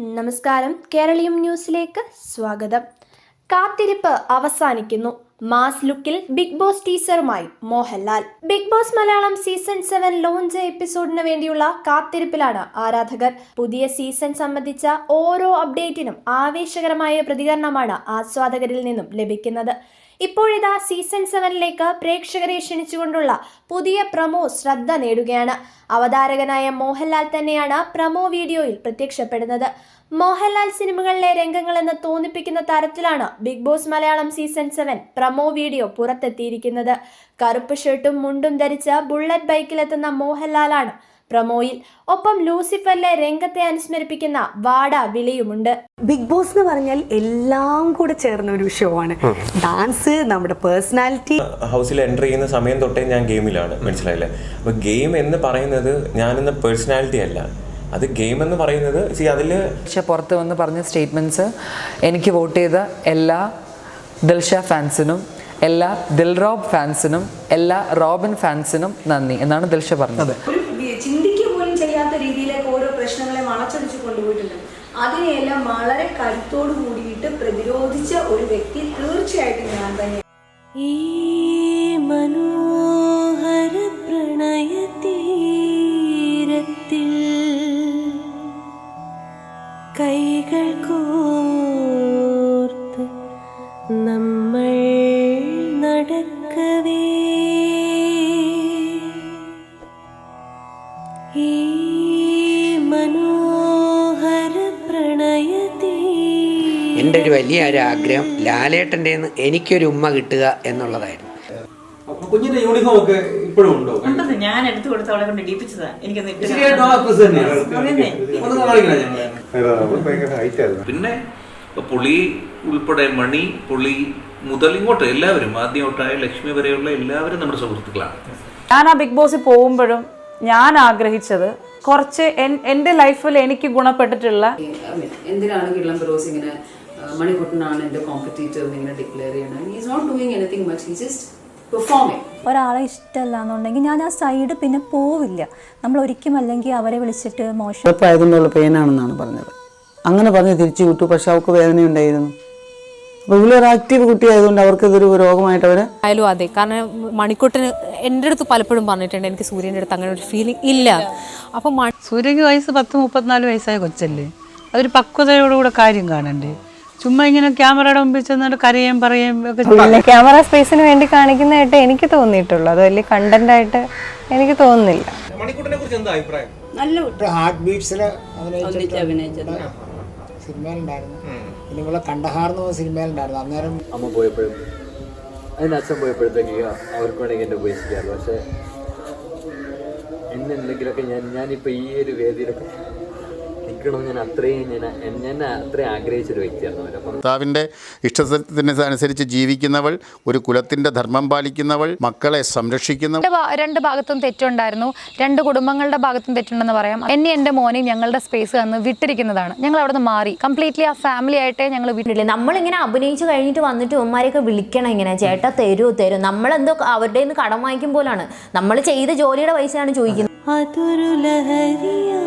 നമസ്കാരം, കേരളീയം ന്യൂസിലേക്ക് സ്വാഗതം. കാത്തിരിപ്പ് അവസാനിക്കുന്നു. മാസ് ലുക്കിൽ ബിഗ് ബോസ് ടീസറുമായി Mohanlal. Bigg Boss Malayalam season 7 launch എപ്പിസോഡിന് വേണ്ടിയുള്ള കാത്തിരിപ്പിലാണ് ആരാധകർ. പുതിയ സീസൺ സംബന്ധിച്ച ഓരോ അപ്ഡേറ്റിനും ആവേശകരമായ പ്രതികരണമാണ് ആസ്വാദകരിൽ നിന്നും ലഭിക്കുന്നത്. ഇപ്പോഴിതാ സീസൺ 7ലേക്ക് പ്രേക്ഷകരെ ക്ഷണിച്ചുകൊണ്ടുള്ള പുതിയ പ്രമോ ശ്രദ്ധ നേടുകയാണ്. അവതാരകനായ മോഹൻലാൽ തന്നെയാണ് പ്രമോ വീഡിയോയിൽ പ്രത്യക്ഷപ്പെടുന്നത്. മോഹൻലാൽ സിനിമകളിലെ രംഗങ്ങളെന്ന് തോന്നിപ്പിക്കുന്ന തരത്തിലാണ് Bigg Boss Malayalam season 7 promo video പുറത്തെത്തിയിരിക്കുന്നത്. കറുപ്പ് ഷർട്ടും മുണ്ടും ധരിച്ച് ബുള്ളറ്റ് ബൈക്കിലെത്തുന്ന മോഹൻലാലാണ് പ്രമോയിൽ. ഒപ്പം ലൂസിഫറിലെ രംഗത്തെ അനുസ്മരിപ്പിക്കുന്ന വാട വിളിയുമുണ്ട്. ബിഗ് ബോസ് എന്ന് പറഞ്ഞാൽ എല്ലാം കൂടെ ചേർന്ന ഒരു ഷോ ആണ്. ഡാൻസ്, നമ്മുടെ പേഴ്സണാലിറ്റി. ഹൗസിൽ എൻ്റർ ചെയ്യുന്ന സമയം തൊട്ടേ ഞാൻ ഗെയിമിലാണ്, മനസ്സിലായില്ലേ? അപ്പോൾ ഗെയിം എന്ന് പറയുന്നത് ഞാനെന്ന പേഴ്സണാലിറ്റി അല്ല, അത് ഗെയിം എന്ന് പറയുന്നത് അതിൽ പുറത്ത് വന്ന് പറഞ്ഞ സ്റ്റേറ്റ്മെൻറ്റ്സ് എനിക്ക് വോട്ട് ചെയ്ത എല്ലാ ദിൽഷ ഫാൻസിനും, എല്ലാ ദിൽറോബ് ഫാൻസിനും, എല്ലാ റോബിൻ ഫാൻസിനും നന്ദി എന്നാണ് ദിൽഷ പറഞ്ഞത്. ചിന്തിക്കുക പോലും ചെയ്യാത്ത രീതിയിലേക്ക് ഓരോ പ്രശ്നങ്ങളെ വളച്ചൊടിച്ച് കൊണ്ടുപോയിട്ടുണ്ട്. അതിനെയെല്ലാം വളരെ കരുത്തോട് കൂടിയിട്ട് പ്രതിരോധിച്ച ഒരു വ്യക്തി തീർച്ചയായിട്ടും ഞാൻ തന്നെ. ഈ മനോഹര പ്രണയതീരത്തിൽ കൈകൾ കോർത്ത് നമ്മൾ നടക്കവേ ഈ മനോഹര പ്രണയതീ. എൻ്റെ ഒരു വലിയ ആഗ്രഹം ലാലേട്ടൻ്റെ എനിക്കൊരു ഉമ്മ കിട്ടുക എന്നുള്ളതായിരുന്നു. കുഞ്ഞിന്റെ യൂണിഫോം ഒക്കെ ഇപ്പോഴും ഉണ്ടോ? ഞാൻ എടുത്തു കൊടുത്ത അവളെ കൊണ്ട് ഇടിപ്പിച്ചതാ. പിന്നെ പുളി ഉൾപ്പെടെ മണി, പുളി മുതൽ ഇങ്ങോട്ട് എല്ലാവരും, ആദ്യം തൊട്ടായ ലക്ഷ്മി വരെയുള്ള എല്ലാവരും നമ്മുടെ സുഹൃത്തുക്കളാണ്. ഞാൻ ആ ബിഗ് ബോസിൽ പോകുമ്പോഴും ഞാൻ ആഗ്രഹിച്ചത് കുറച്ച് എൻ്റെ ലൈഫിൽ എനിക്ക് ഗുണപ്പെട്ടിട്ടുള്ള എന്തിനാണ് കിള്ളം ഫിറോസ് ഇങ്ങനെ മണിക്കുട്ടനാണ് എൻ്റെ കോമ്പറ്റീറ്റർ ഇങ്ങനെ ഡിക്ലെയർ ചെയ്യണം. Is not doing anything much, he just performing. ഒരാളെ ഇഷ്ടമല്ല എന്നുണ്ടെങ്കിൽ ഞാൻ ആ സൈഡ് പിന്നെ പോവില്ല. നമ്മൾ ഒരിക്കലും അല്ലെങ്കിൽ അവരെ വിളിച്ചിട്ട് മോശം ആയതുകൊണ്ടുള്ള പെയിനാണെന്നാണ് പറഞ്ഞത്. അങ്ങനെ പറഞ്ഞ് തിരിച്ചു വിട്ടു. പക്ഷെ അവർക്ക് വേദനയുണ്ടായിരുന്നു. അപ്പോൾ ഇവരൊരു ആക്റ്റീവ് കുട്ടിയായതുകൊണ്ട് അവർക്ക് ഇതൊരു രോഗമായിട്ട് അവർ ആയാലും അതെ. കാരണം മണിക്കൂട്ടിന് എൻ്റെ അടുത്ത് പലപ്പോഴും പറഞ്ഞിട്ടുണ്ട് എനിക്ക് സൂര്യൻ്റെ അടുത്ത് അങ്ങനെ ഒരു ഫീലിംഗ് ഇല്ല. അപ്പം സൂര്യക്ക് വയസ്സ് 30-34 വയസ്സായ കൊച്ചല്ലേ, അതൊരു പക്വതയോടുകൂടെ കാര്യം കാണണ്ടേ. ചുമ്മാ ഇങ്ങനെ ക്യാമറയുടെ മുമ്പിൽ ചെന്നിട്ട് കരയും പറയുകയും ഒക്കെ ക്യാമറ സ്പേസിന് വേണ്ടി കാണിക്കുന്നതായിട്ട് എനിക്ക് തോന്നിയിട്ടുള്ളൂ. അത് വലിയ കണ്ടന്റ് ആയിട്ട് എനിക്ക് തോന്നുന്നില്ല. നല്ല ഹാർട്ട് ബീറ്റ്സിൽ സിനിമയിലുണ്ടായിരുന്നു. പിന്നെ ഇവിടെ കണ്ടഹാർ എന്ന് പറഞ്ഞ സിനിമയിലുണ്ടായിരുന്നു. അന്നേരം അമ്മ പോയപ്പോഴും അതിന് അച്ഛൻ പോയപ്പോഴത്തേക്ക് അവർക്ക് വേണമെങ്കിൽ എന്നെ ഉപേക്ഷിക്കാമല്ലോ. പക്ഷെ എന്തെങ്കിലുമൊക്കെ ഞാനിപ്പോൾ ഈ ഒരു വേദിയിലൊക്കെ നിൽക്കണമെന്ന് ഞാൻ അത്രയും ആഗ്രഹിച്ചൊരു വ്യക്തിയാണ്. ഭർത്താവിൻ്റെ ഇഷ്ടത്തിനനുസരിച്ച് ജീവിക്കുന്നവൾ, ഒരു കുലത്തിൻ്റെ ധർമ്മം പാലിക്കുന്നവൾ, മക്കളെ സംരക്ഷിക്കുന്നവൾ. രണ്ട് ഭാഗത്തും തെറ്റുണ്ടായിരുന്നു, രണ്ട് കുടുംബങ്ങളുടെ ഭാഗത്തും തെറ്റുണ്ടെന്ന് പറയാം. എൻ്റെ മോനെയും ഞങ്ങളുടെ സ്പേസ് തന്ന് വിട്ടിരിക്കുന്നതാണ്. ഞങ്ങൾ അവിടെ നിന്ന് മാറി കംപ്ലീറ്റ്ലി ആ ഫാമിലി ആയിട്ടേ ഞങ്ങൾ വിട്ടില്ല. നമ്മളിങ്ങനെ അഭിനയിച്ച് കഴിഞ്ഞിട്ട് വന്നിട്ട് ഉമ്മാരെയൊക്കെ വിളിക്കണം ഇങ്ങനെ, ചേട്ടാ തരൂ നമ്മളെന്തോ അവരുടെ നിന്ന് കടം വാങ്ങിക്കും പോലാണ്. നമ്മൾ ചെയ്ത ജോലിയുടെ പൈസയാണ് ചോദിക്കുന്നത്. അതൊരു ലഹരിയാ